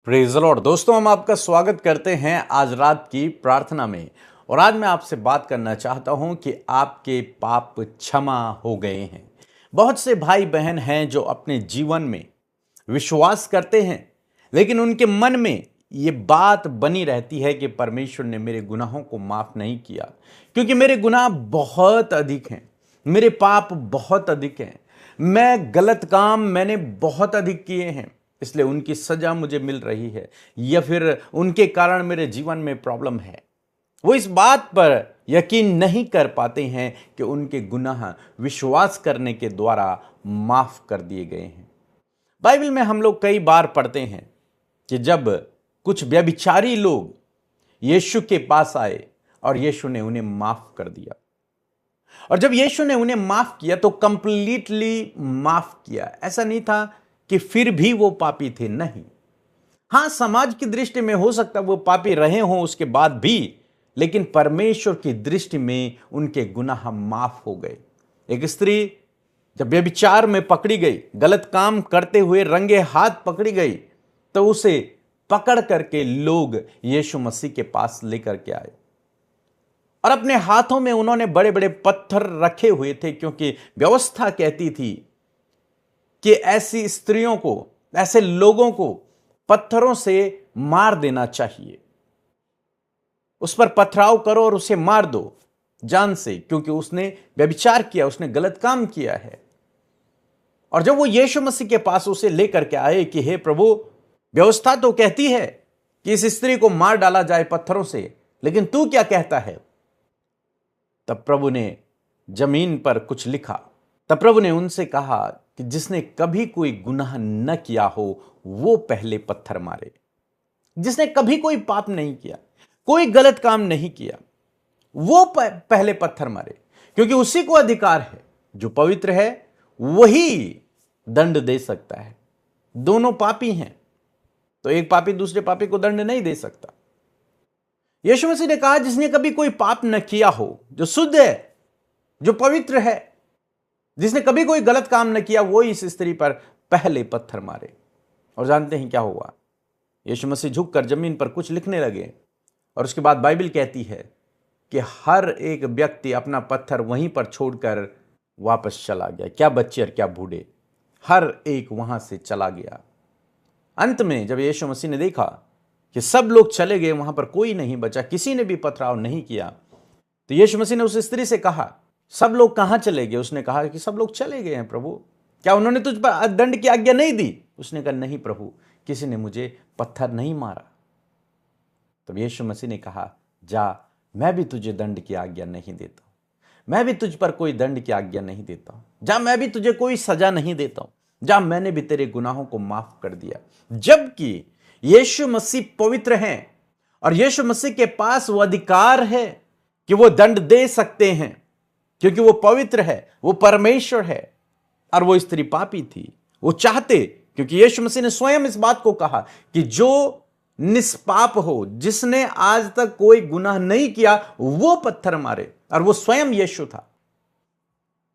Praise the Lord. दोस्तों, हम आपका स्वागत करते हैं आज रात की प्रार्थना में। और आज मैं आपसे बात करना चाहता हूं कि आपके पाप क्षमा हो गए हैं। बहुत से भाई बहन हैं जो अपने जीवन में विश्वास करते हैं, लेकिन उनके मन में ये बात बनी रहती है कि परमेश्वर ने मेरे गुनाहों को माफ नहीं किया, क्योंकि मेरे गुनाह बहुत अधिक हैं, मेरे पाप बहुत अधिक हैं, मैं गलत काम मैंने बहुत अधिक किए हैं, इसलिए उनकी सजा मुझे मिल रही है, या फिर उनके कारण मेरे जीवन में प्रॉब्लम है। वो इस बात पर यकीन नहीं कर पाते हैं कि उनके गुनाह विश्वास करने के द्वारा माफ कर दिए गए हैं। बाइबल में हम लोग कई बार पढ़ते हैं कि जब कुछ व्यभिचारी लोग यीशु के पास आए और यीशु ने उन्हें माफ कर दिया, और जब यीशु ने उन्हें माफ किया तो कंप्लीटली माफ किया। ऐसा नहीं था कि फिर भी वो पापी थे, नहीं। हां, समाज की दृष्टि में हो सकता है वो पापी रहे हों उसके बाद भी, लेकिन परमेश्वर की दृष्टि में उनके गुनाह माफ हो गए। एक स्त्री जब व्यभिचार में पकड़ी गई, गलत काम करते हुए रंगे हाथ पकड़ी गई, तो उसे पकड़ करके लोग यीशु मसीह के पास लेकर के आए, और अपने हाथों में उन्होंने बड़े बड़े पत्थर रखे हुए थे, क्योंकि व्यवस्था कहती थी कि ऐसी स्त्रियों को, ऐसे लोगों को पत्थरों से मार देना चाहिए। उस पर पथराव करो और उसे मार दो जान से, क्योंकि उसने व्यभिचार किया, उसने गलत काम किया है। और जब वो यीशु मसीह के पास उसे लेकर के आए कि हे प्रभु, व्यवस्था तो कहती है कि इस स्त्री को मार डाला जाए पत्थरों से, लेकिन तू क्या कहता है? तब प्रभु ने जमीन पर कुछ लिखा। तब प्रभु ने उनसे कहा कि जिसने कभी कोई गुनाह न किया हो वो पहले पत्थर मारे। जिसने कभी कोई पाप नहीं किया, कोई गलत काम नहीं किया, वो पहले पत्थर मारे, क्योंकि उसी को अधिकार है। जो पवित्र है वही दंड दे सकता है। दोनों पापी हैं, तो एक पापी दूसरे पापी को दंड नहीं दे सकता। यीशु मसीह ने कहा जिसने कभी कोई पाप न किया हो, जो शुद्ध है, जो पवित्र है, जिसने कभी कोई गलत काम न किया, वो इस स्त्री पर पहले पत्थर मारे। और जानते हैं क्या हुआ? यीशु मसीह झुककर जमीन पर कुछ लिखने लगे, और उसके बाद बाइबल कहती है कि हर एक व्यक्ति अपना पत्थर वहीं पर छोड़कर वापस चला गया। क्या बच्चे और क्या बूढ़े, हर एक वहां से चला गया। अंत में जब यीशु मसीह ने देखा कि सब लोग चले गए, वहां पर कोई नहीं बचा, किसी ने भी पथराव नहीं किया, तो यीशु मसीह ने उस स्त्री से कहा, सब लोग कहां चले गए? उसने कहा कि सब लोग चले गए हैं प्रभु। क्या उन्होंने तुझ पर दंड की आज्ञा नहीं दी? उसने कहा नहीं प्रभु, किसी ने मुझे पत्थर नहीं मारा। तब यीशु मसीह ने कहा, जा, मैं भी तुझे दंड की आज्ञा नहीं देता हूं, मैं भी तुझ पर कोई दंड की आज्ञा नहीं देता हूं। जा, मैं भी तुझे कोई सजा नहीं देता हूं। जा, मैंने भी तेरे गुनाहों को माफ कर दिया। जबकि यीशु मसीह पवित्र हैं, और यीशु मसीह के पास वो अधिकार है कि वो दंड दे सकते हैं, क्योंकि वो पवित्र है, वो परमेश्वर है। और वो स्त्री पापी थी। वो चाहते, क्योंकि यीशु मसीह ने स्वयं इस बात को कहा कि जो निष्पाप हो, जिसने आज तक कोई गुनाह नहीं किया, वो पत्थर मारे। और वो स्वयं यीशु था,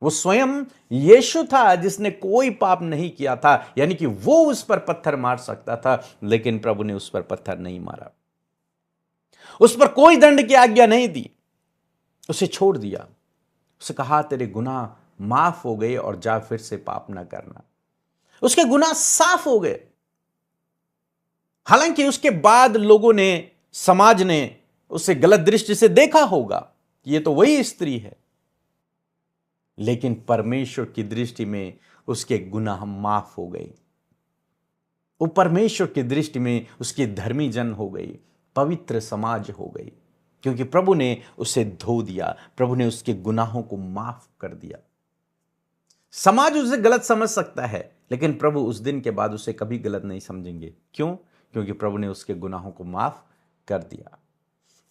वो स्वयं यीशु था जिसने कोई पाप नहीं किया था, यानी कि वो उस पर पत्थर मार सकता था, लेकिन प्रभु ने उस पर पत्थर नहीं मारा, उस पर कोई दंड की आज्ञा नहीं दी, उसे छोड़ दिया। उसे कहा तेरे गुनाह माफ हो गए और जा, फिर से पाप ना करना। उसके गुनाह साफ हो गए। हालांकि उसके बाद लोगों ने, समाज ने उसे गलत दृष्टि से देखा होगा कि ये तो वही स्त्री है, लेकिन परमेश्वर की दृष्टि में उसके गुनाह माफ हो गए। वो परमेश्वर की दृष्टि में उसकी धर्मी जन हो गई, पवित्र समाज हो गई, क्योंकि प्रभु ने उसे धो दिया, प्रभु ने उसके गुनाहों को माफ कर दिया। समाज उसे गलत समझ सकता है, लेकिन प्रभु उस दिन के बाद उसे कभी गलत नहीं समझेंगे। क्यों? क्योंकि प्रभु ने उसके गुनाहों को माफ कर दिया।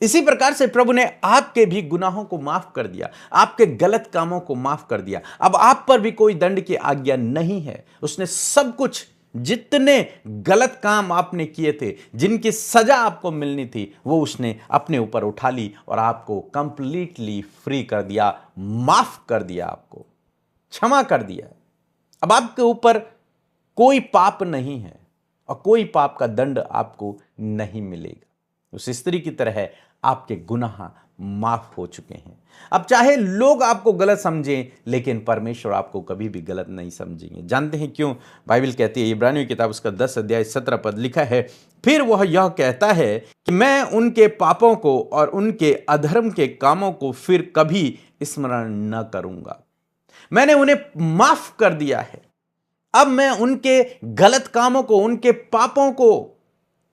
इसी प्रकार से प्रभु ने आपके भी गुनाहों को माफ कर दिया, आपके गलत कामों को माफ कर दिया। अब आप पर भी कोई दंड की आज्ञा नहीं है। उसने सब कुछ, जितने गलत काम आपने किए थे, जिनकी सजा आपको मिलनी थी, वो उसने अपने ऊपर उठा ली और आपको कंप्लीटली फ्री कर दिया, माफ कर दिया, आपको क्षमा कर दिया। अब आपके ऊपर कोई पाप नहीं है, और कोई पाप का दंड आपको नहीं मिलेगा। उस स्त्री की तरह आपके गुनाह माफ हो चुके हैं। अब चाहे लोग आपको गलत समझें, लेकिन परमेश्वर आपको कभी भी गलत नहीं समझेंगे। जानते हैं क्यों? बाइबल कहती है, इब्रानियों की किताब उसका 10 अध्याय 17 पद लिखा है, फिर वह यह कहता है कि मैं उनके पापों को और उनके अधर्म के कामों को फिर कभी स्मरण न करूंगा। मैंने उन्हें माफ कर दिया है। अब मैं उनके गलत कामों को, उनके पापों को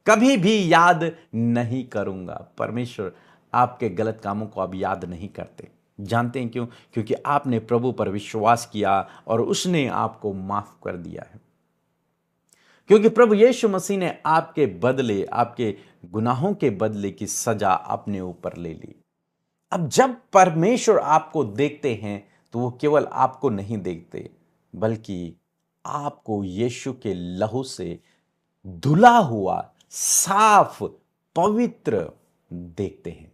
कभी भी याद नहीं करूंगा। परमेश्वर आपके गलत कामों को अब याद नहीं करते। जानते हैं क्यों? क्योंकि आपने प्रभु पर विश्वास किया और उसने आपको माफ कर दिया है। क्योंकि प्रभु यीशु मसीह ने आपके बदले, आपके गुनाहों के बदले की सजा अपने ऊपर ले ली। अब जब परमेश्वर आपको देखते हैं तो वो केवल आपको नहीं देखते, बल्कि आपको यीशु के लहू से धुला हुआ, साफ, पवित्र देखते हैं।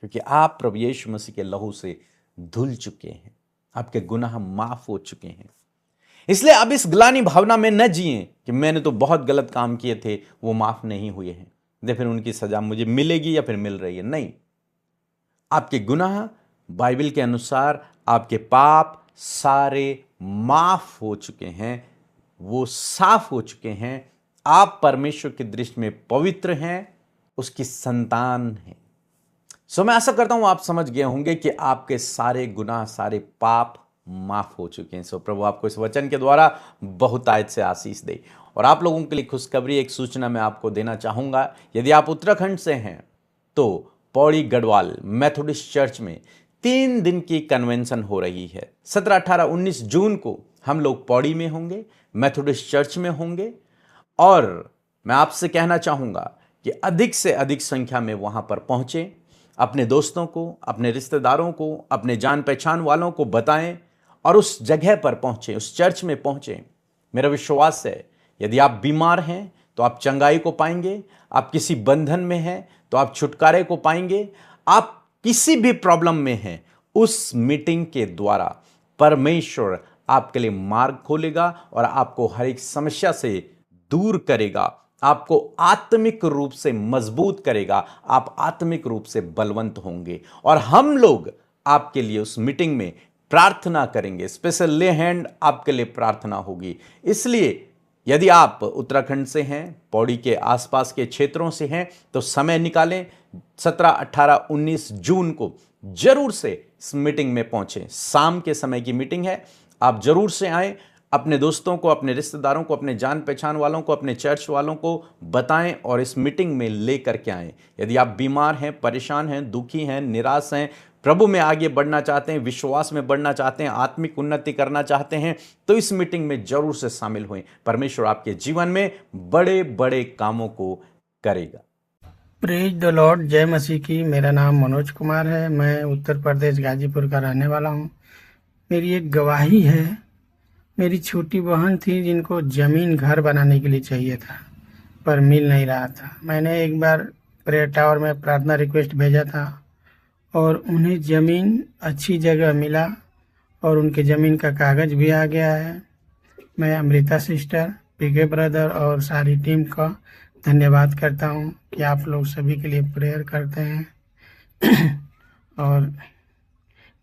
क्योंकि आप प्रभु यीशु मसीह के लहू से धुल चुके हैं, आपके गुनाह माफ हो चुके हैं। इसलिए अब इस ग्लानि भावना में न जिए कि मैंने तो बहुत गलत काम किए थे, वो माफ नहीं हुए हैं, फिर उनकी सजा मुझे मिलेगी या फिर मिल रही है। नहीं, आपके गुनाह बाइबल के अनुसार, आपके पाप सारे माफ हो चुके हैं, वो साफ हो चुके हैं। आप परमेश्वर की दृष्टि में पवित्र हैं, उसकी संतान हैं। सो मैं आशा करता हूं आप समझ गए होंगे कि आपके सारे गुनाह, सारे पाप माफ हो चुके हैं। सो प्रभु आपको इस वचन के द्वारा बहुतायत से आशीष दे। और आप लोगों के लिए खुशखबरी, एक सूचना मैं आपको देना चाहूंगा। यदि आप उत्तराखंड से हैं तो पौड़ी गढ़वाल मेथोडिस्ट चर्च में 3 दिन की कन्वेंशन हो रही है। 17, 18, 19 जून को हम लोग पौड़ी में होंगे, मेथोडिस्ट चर्च में होंगे। और मैं आपसे कहना चाहूंगा कि अधिक से अधिक संख्या में वहां पर पहुंचें, अपने दोस्तों को, अपने रिश्तेदारों को, अपने जान पहचान वालों को बताएं और उस जगह पर पहुंचें, उस चर्च में पहुंचें। मेरा विश्वास है यदि आप बीमार हैं तो आप चंगाई को पाएंगे, आप किसी बंधन में हैं तो आप छुटकारे को पाएंगे, आप किसी भी प्रॉब्लम में हैं, उस मीटिंग के द्वारा परमेश्वर आपके लिए मार्ग खोलेगा और आपको हर एक समस्या से दूर करेगा, आपको आत्मिक रूप से मजबूत करेगा, आप आत्मिक रूप से बलवंत होंगे। और हम लोग आपके लिए उस मीटिंग में प्रार्थना करेंगे, स्पेशल ले हैंड आपके लिए प्रार्थना होगी। इसलिए यदि आप उत्तराखंड से हैं, पौड़ी के आसपास के क्षेत्रों से हैं, तो समय निकालें, 17, 18, 19 जून को जरूर से इस मीटिंग में पहुंचें। शाम के समय की मीटिंग है, आप जरूर से आएं। अपने दोस्तों को, अपने रिश्तेदारों को, अपने जान पहचान वालों को, अपने चर्च वालों को बताएं और इस मीटिंग में लेकर के आएं। यदि आप बीमार हैं, परेशान हैं, दुखी हैं, निराश हैं, प्रभु में आगे बढ़ना चाहते हैं, विश्वास में बढ़ना चाहते हैं, आत्मिक उन्नति करना चाहते हैं, तो इस मीटिंग में जरूर से शामिल हुए। परमेश्वर आपके जीवन में बड़े बड़े कामों को करेगा। प्रेज द लॉर्ड, जय मसीह की। मेरा नाम मनोज कुमार है। मैं उत्तर प्रदेश गाजीपुर का रहने वाला हूँ। मेरी एक गवाही है। मेरी छोटी बहन थी जिनको जमीन घर बनाने के लिए चाहिए था, पर मिल नहीं रहा था। मैंने एक बार प्रेयर टावर में प्रार्थना रिक्वेस्ट भेजा था और उन्हें जमीन अच्छी जगह मिला और उनके जमीन का कागज भी आ गया है। मैं अमृता सिस्टर, पीके ब्रदर और सारी टीम का धन्यवाद करता हूँ कि आप लोग सभी के लिए प्रेयर करते हैं और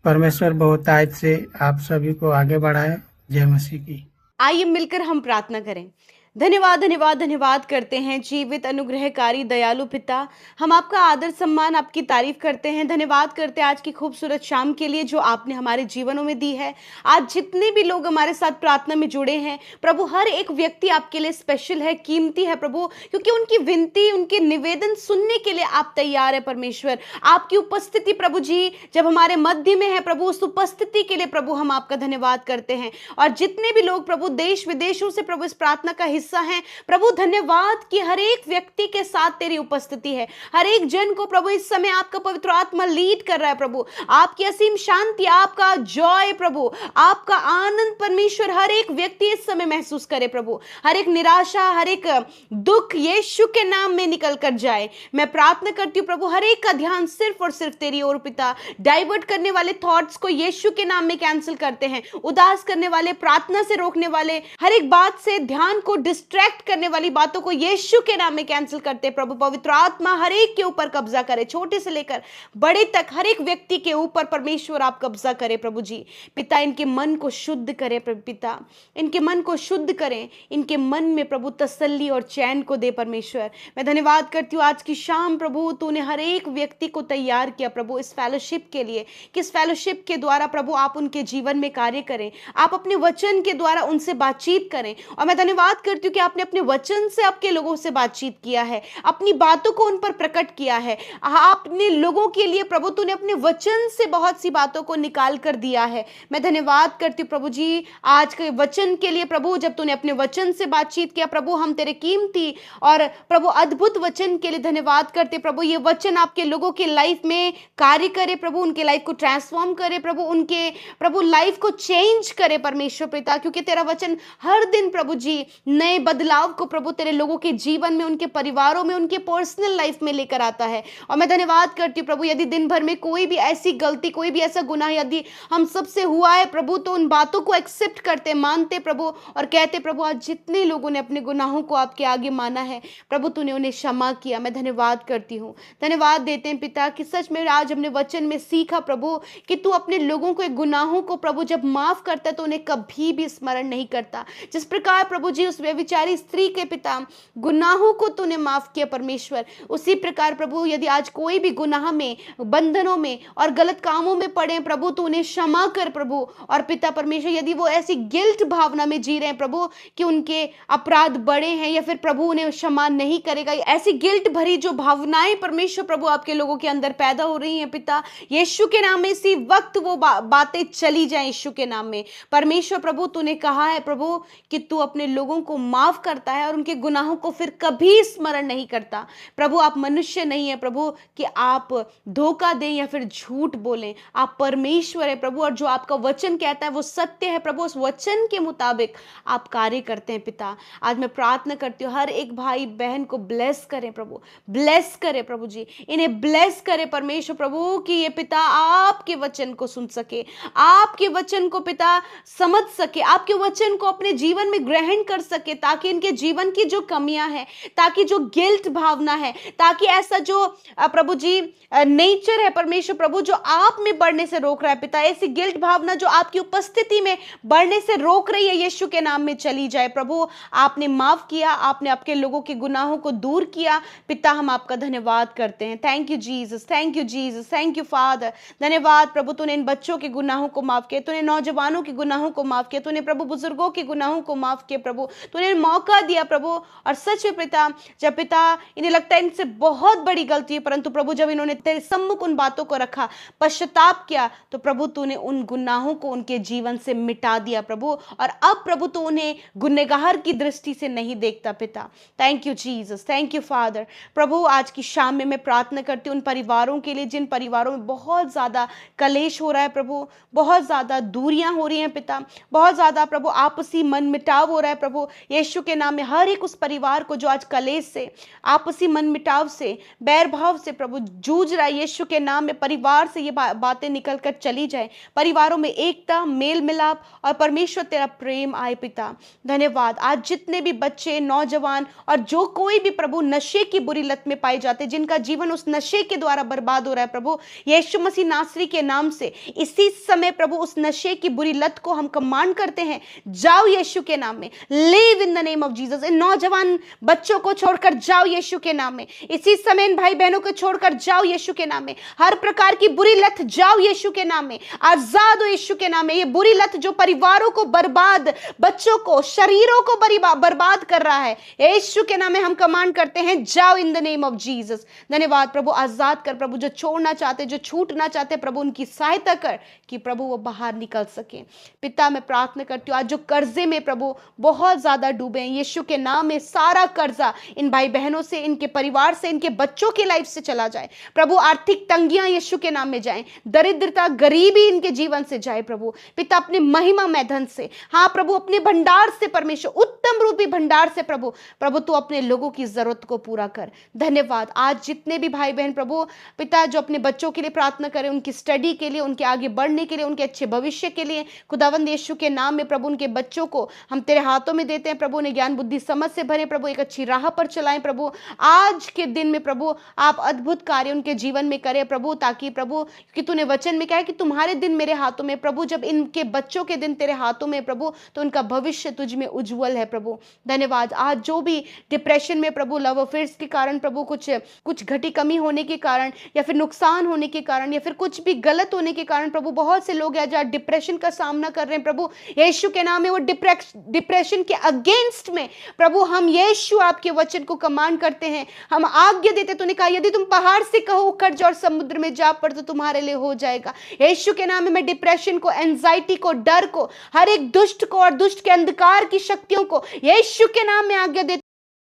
परमेश्वर बहुतायत से आप सभी को आगे बढ़ाए। जय मसीह की। आइए मिलकर हम प्रार्थना करें। धन्यवाद धन्यवाद धन्यवाद करते हैं जीवित, अनुग्रहकारी, दयालु पिता। हम आपका आदर सम्मान, आपकी तारीफ करते हैं। धन्यवाद करते हैं आज की खूबसूरत शाम के लिए जो आपने हमारे जीवनों में दी है। आज जितने भी लोग हमारे साथ प्रार्थना में जुड़े हैं प्रभु, हर एक व्यक्ति आपके लिए स्पेशल है, कीमती है प्रभु, क्योंकि उनकी विनती, उनके निवेदन सुनने के लिए आप तैयार है परमेश्वर। आपकी उपस्थिति प्रभु जी जब हमारे मध्य में है प्रभु, उस उपस्थिति के लिए प्रभु हम आपका धन्यवाद करते हैं। और जितने भी लोग प्रभु देश विदेशों से प्रभु इस प्रार्थना का हिस्सा हैं प्रभु, धन्यवाद कि हर एक व्यक्ति के साथ तेरी उपस्थिति है। हर एक जन को प्रभु इस समय आपका पवित्र आत्मा लीड कर रहा है प्रभु। आपकी असीम शांति, आपका जॉय प्रभु, आपका आनंद परमेश्वर हर एक व्यक्ति इस समय महसूस करे प्रभु। हर एक निराशा, हर एक दुख यीशु के नाम में निकल कर जाए। मैं प्रार्थना करती हूँ प्रभु, हर एक का ध्यान सिर्फ और सिर्फ तेरी ओर पिता। डाइवर्ट करने वाले थॉट्स को यीशु के नाम में कैंसिल करते हैं। उदास करने वाले, प्रार्थना से रोकने वाले, हर एक बात से ध्यान को डिस्ट्रैक्ट करने वाली बातों को यीशु के नाम में कैंसिल करते हैं प्रभु। पवित्र आत्मा हर एक के ऊपर कब्जा करे, छोटे से लेकर बड़े तक हर एक व्यक्ति के ऊपर परमेश्वर आप कब्जा करें प्रभु जी। पिता इनके मन को शुद्ध करें प्रभु पिता, इनके मन को शुद्ध करें, इनके मन में प्रभु तसल्ली और चैन को दे परमेश्वर। मैं धन्यवाद करती हूँ आज की शाम प्रभु तूने हर एक व्यक्ति को तैयार किया प्रभु इस फेलोशिप के लिए, कि इस फेलोशिप के द्वारा प्रभु आप उनके जीवन में कार्य करें, आप अपने वचन के द्वारा उनसे बातचीत करें। और मैं धन्यवाद करती हूँ कि आपने अपने वचन से आपके लोगों से बातचीत किया है, अपनी बातों को उन पर प्रकट किया है। आपने लोगों के लिए प्रभु तूने अपने वचन से बहुत सी बातों को निकाल कर दिया है। मैं धन्यवाद करती हूँ प्रभु जी आज के वचन के लिए प्रभु, जब तूने अपने वचन से बातचीत किया प्रभु, हम तेरे कीमती और प्रभु अद्भुत वचन के लिए धन्यवाद करते प्रभु। ये वचन आपके लोगों के लाइफ में कार्य करे प्रभु, उनके लाइफ को ट्रांसफॉर्म करे प्रभु, उनके प्रभु लाइफ को चेंज करे परमेश्वर पिता, क्योंकि तेरा वचन हर दिन प्रभु जी नए बदलाव को प्रभु तेरे लोगों के जीवन में, उनके परिवारों में, उनके पर्सनल लाइफ में लेकर आता है। और मैं धन्यवाद करती हूँ प्रभु, यदि दिन भर में कोई भी ऐसी गलती, कोई भी ऐसा गुनाह यदि हम सबसे हुआ है प्रभु, तो उन बातों को एक्सेप्ट करते, मानते प्रभु और कहते प्रभु आज जितने लोगों ने अपने गुनाहों को आपके आगे माना है प्रभु तूने उन्हें क्षमा किया। मैं धन्यवाद करती हूँ, धन्यवाद देते हैं पिता कि सच में आज हमने वचन में सीखा प्रभु कि तू अपने लोगों को गुनाहों को प्रभु जब माफ करता है तो उन्हें कभी भी स्मरण नहीं करता। जिस प्रकार प्रभु जी उस व्यभिचारी स्त्री के पिता गुनाहों को तूने माफ किया परमेश्वर, उसी प्रकार प्रभु यदि आज कोई भी गुनाह में, बंधनों में और गलत कामों में पड़े प्रभु तो उन्हें क्षमा कर प्रभु। और पिता परमेश्वर यदि वो ऐसी गिल्ट भावना में जी रहे हैं प्रभु कि उनके अपराध बड़े हैं या फिर प्रभु उन्हें क्षमा नहीं करेगा, ऐसी गिल्ट भरी जो भावनाएं परमेश्वर प्रभु आपके लोगों के अंदर पैदा हो रही हैं पिता, यीशु के नाम में इसी वक्त वो बातें चली जाएं यीशु के नाम में। परमेश्वर प्रभु तूने कहा है प्रभु कि तू अपने लोगों को माफ करता है और उनके गुनाहों को फिर कभी स्मरण नहीं करता। प्रभु आप मनुष्य नहीं है प्रभु कि आप धोखा दें या फिर झूठ बोलें, आप परमेश्वर है प्रभु और जो आपका वचन कहता है वो सत्य है प्रभु, उस वचन के मुताबिक आप कार्य करते हैं पिता। आज मैं प्रार्थना करती हूँ हर एक भाई बहन को ब्लेस करें प्रभु, ब्लेस करें प्रभु जी, इन्हें ब्लेस करें परमेश्वर प्रभु कि ये पिता आपके वचन को सुन सके, आपके वचन को पिता समझ सके, आपके वचन को अपने जीवन में ग्रहण कर सके, ताकि इनके जीवन की जो कमियां हैं, ताकि जो गिल्ट भावना है, ताकि ऐसा जो प्रभु जी नेचर है परमेश्वर प्रभु जो आप में बढ़ने से रोक रहा है पिता, ऐसी गिल्ट भावना जो आपकी उपस्थिति में बढ़ने से रोक रही है यीशु के नाम में चली जाए प्रभु। आपने माफ किया, आपने आपके लोगों के गुनाहों को दूर किया पिता, हम आपका धन्यवाद करते हैं। Thank you Jesus, thank you Jesus, thank you father. धन्यवाद प्रभु तूने इन बच्चों के गुनाहों को माफ किया, तूने नौजवानों के गुनाहों को माफ किया, तूने प्रभु बुजुर्गों के गुनाहों को माफ किया प्रभु, तूने मौका दिया प्रभु। और सच में पिता जब पिता इन्हें लगता है इनसे बहुत बड़ी गलती है, परंतु प्रभु जब इन्होंने तेरे सम्मुख उन बातों को रखा, पश्चाताप किया, तो प्रभु तूने उन गुनाहों को उनके जीवन से मिटा दिया प्रभु। और अब प्रभु तू उन्हें गुनहगार की दृष्टि से नहीं देखता पिता। Thank you Jesus, thank you father. प्रभु आज की शाम में मैं प्रार्थना करती हूँ उन परिवारों के लिए जिन परिवारों में बहुत ज्यादा कलेश हो रहा है प्रभु, बहुत ज्यादा दूरियां हो रही हैं पिता, बहुत ज्यादा प्रभु आपसी मन मिटाव हो रहा है प्रभु। यीशु के नाम में हर एक उस परिवार को जो आज कलेश से, आपसी मन मिटाव से, बैर भाव से प्रभु जूझ रहा है, यीशु के नाम में परिवार से ये बातें निकल कर चली जाए, परिवारों में एकता, मेल मिलाप और परमेश्वर तेरा प्रेम आए पिता। धन्यवाद। आज जितने भी बच्चे, नौजवान और जो कोई भी प्रभु नशे की बुरी लत में पाए जाते, जिनका जीवन उस नशे के द्वारा बर्बाद हो रहा है प्रभु, यीशु मसीह नासरी के नाम से इसी समय प्रभु उस नशे की बुरी लत को हम कमांड करते हैं, जाओ यीशु के नाम में, live in the name of Jesus. इन नौजवान बच्चों को छोड़कर जाओ यीशु के नाम में, इसी समय इन भाई बहनों को छोड़कर जाओ यीशु के नाम में, हर प्रकार की बुरी लत जाओ यीशु के नाम में, आजाद हो यीशु के नाम में। ये बुरी लत जो परिवारों को बर्बाद, बच्चों को, शरीरों को बर्बाद कर रहा है, यीशु के नाम में हम कमांड करते हैं, जाओ इन द नेम ऑफ जीसस। धन्यवाद प्रभु, आजाद कर प्रभु, जो छोड़ना चाहते, जो छूटना चाहते प्रभु उनकी सहायता कर कि प्रभु वो बाहर निकल सके पिता। मैं प्रार्थना करती हूँ आज जो कर्जे में प्रभु बहुत ज्यादा डूबे हैं, यीशु के नाम में सारा कर्जा इन भाई बहनों से, इनके परिवार से, इनके बच्चों की लाइफ से चला जाए प्रभु। आर्थिक तंगियां यीशु के नाम में जाए, दरिद्रता, गरीबी इनके जीवन से जाए प्रभु पिता, अपने महिमा में धन से, हाँ प्रभु अपने भंडार से परमेश्वर, उत्तम रूपी भंडार से प्रभु तू अपने लोगों की जरूरत को पूरा कर। धन्यवाद। आज जितने भी भाई बहन प्रभु पिता जो अपने बच्चों के लिए प्रार्थना करें, उनकी स्टडी के लिए, उनके आगे बढ़ने के लिए, उनके अच्छे भविष्य के लिए, खुदावंद यीशु के नाम में प्रभु उनके बच्चों को हम तेरे हाथों में देते हैं प्रभु, उन्हें ज्ञान बुद्धि समझ से भरे प्रभु, एक अच्छी राह पर चलाएं प्रभु। आज के दिन में प्रभु आप अद्भुत कार्य उनके जीवन में करें प्रभु, ताकि प्रभु, कि तूने वचन में कहा है कि तुम्हारे दिन मेरे हाथों में प्रभु, जब इनके बच्चों के दिन तेरे हाथों में प्रभु, तो उनका भविष्य तुझ में उज्जवल है प्रभु। धन्यवाद। आज जो भी डिप्रेशन में प्रभु, लव अफेयर्स के कारण प्रभु, कुछ घटी कमी होने के कारण, या फिर नुकसान होने के कारण, या फिर कुछ भी गलत होने के कारण प्रभु, बहुत से लोग आज डिप्रेशन का सामना कर रहे हैं प्रभु। यीशु के नाम में वो डिप्रेशन के अगेंस्ट में प्रभु, हम यीशु आपके वचन को कमांड करते हैं, हम आज्ञा देते। तूने कहा यदि तुम पहाड़ से कहो उखड़ जाओ और समुद्र में जा पड़, तो तुम्हारे लिए हो जाएगा। यीशु के नाम में मैं डिप्रेशन को, एंजाइटी को, डर को, हर एक दुष्ट को और दुष्ट के अंधकार की शक्तियों को यीशु के नाम में आज्ञा देती